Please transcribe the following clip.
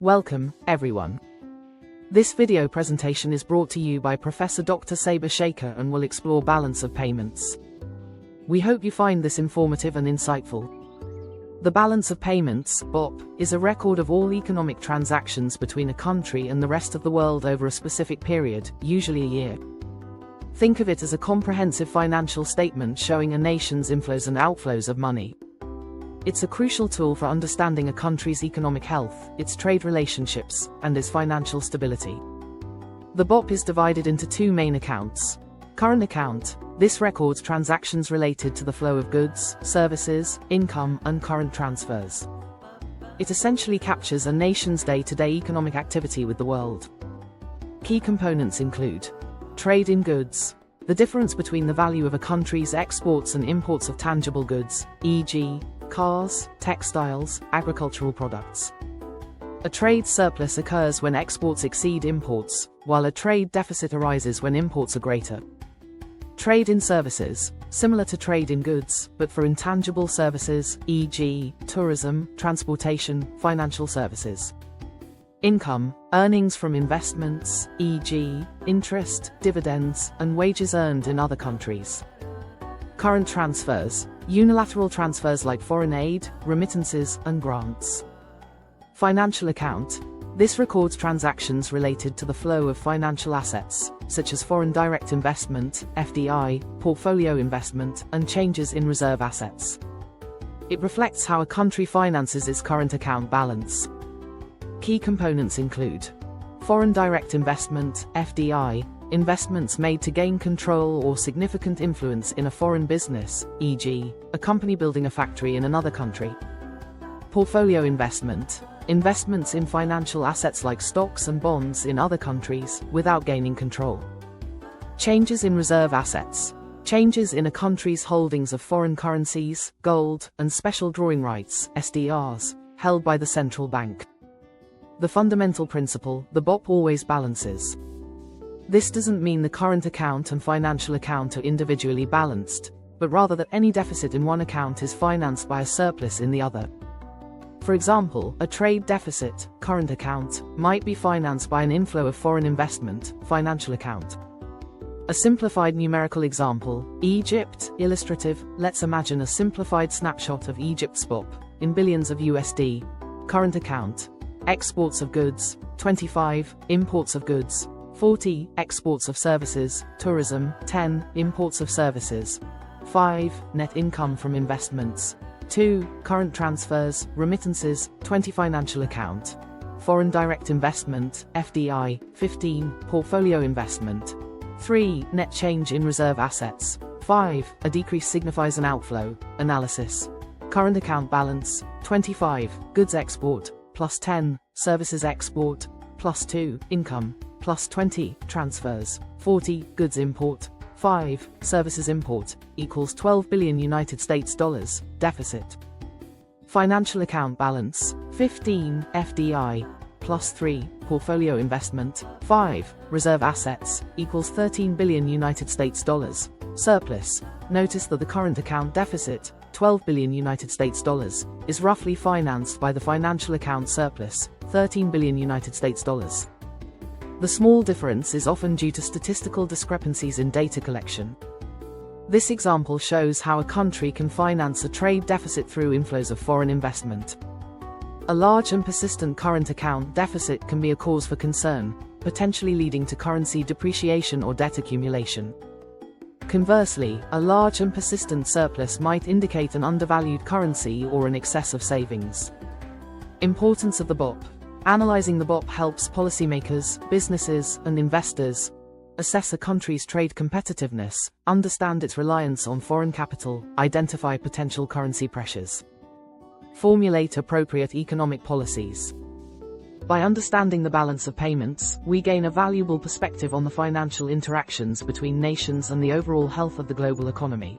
Welcome, everyone. This video presentation is brought to you by Professor Dr. Saber Shaker and will explore balance of payments. We hope you find this informative and insightful. The balance of payments, BOP, is a record of all economic transactions between a country and the rest of the world over a specific period, usually a year. Think of it as a comprehensive financial statement showing a nation's inflows and outflows of money. It's a crucial tool for understanding a country's economic health, its trade relationships, and its financial stability. The BOP is divided into two main accounts. Current account. This records transactions related to the flow of goods, services, income, and current transfers. It essentially captures a nation's day-to-day economic activity with the world. Key components include trade in goods, the difference between the value of a country's exports and imports of tangible goods, e.g., cars, textiles, agricultural products. A trade surplus occurs when exports exceed imports, while a trade deficit arises when imports are greater. Trade in services, similar to trade in goods, but for intangible services, e.g., tourism, transportation, financial services. Income, earnings from investments, e.g., interest, dividends, and wages earned in other countries. Current transfers, unilateral transfers like foreign aid, remittances, and grants. Financial account. This records transactions related to the flow of financial assets, such as foreign direct investment, FDI, portfolio investment, and changes in reserve assets. It reflects how a country finances its current account balance. Key components include foreign direct investment, FDI, investments made to gain control or significant influence in a foreign business, e.g., a company building a factory in another country. Portfolio investment, investments in financial assets like stocks and bonds in other countries, without gaining control. Changes in reserve assets, changes in a country's holdings of foreign currencies, gold, and special drawing rights, SDRs, held by the central bank. The fundamental principle, the BOP always balances. This doesn't mean the current account and financial account are individually balanced, but rather that any deficit in one account is financed by a surplus in the other. For example, a trade deficit, current account, might be financed by an inflow of foreign investment, financial account. A simplified numerical example, Egypt, illustrative. Let's imagine a simplified snapshot of Egypt's BOP, in billions of USD, current account, exports of goods, 25, imports of goods, 40, exports of services, tourism, 10, imports of services, 5, net income from investments, 2, current transfers, remittances, 20, financial account, foreign direct investment, FDI, 15, portfolio investment, 3, net change in reserve assets, 5, a decrease signifies an outflow, analysis, current account balance, 25, goods export, plus 10, services export, plus 2, income, plus 20, transfers, 40, goods import, 5, services import, equals 12 billion United States dollars, deficit. Financial account balance, 15, FDI, plus 3, portfolio investment, 5, reserve assets, equals 13 billion United States dollars, surplus. Notice that the current account deficit, 12 billion United States dollars, is roughly financed by the financial account surplus, 13 billion United States dollars. The small difference is often due to statistical discrepancies in data collection. This example shows how a country can finance a trade deficit through inflows of foreign investment. A large and persistent current account deficit can be a cause for concern, potentially leading to currency depreciation or debt accumulation. Conversely, a large and persistent surplus might indicate an undervalued currency or an excess of savings. Importance of the BOP. Analyzing the BOP helps policymakers, businesses, and investors assess a country's trade competitiveness, understand its reliance on foreign capital, identify potential currency pressures, formulate appropriate economic policies. By understanding the balance of payments, we gain a valuable perspective on the financial interactions between nations and the overall health of the global economy.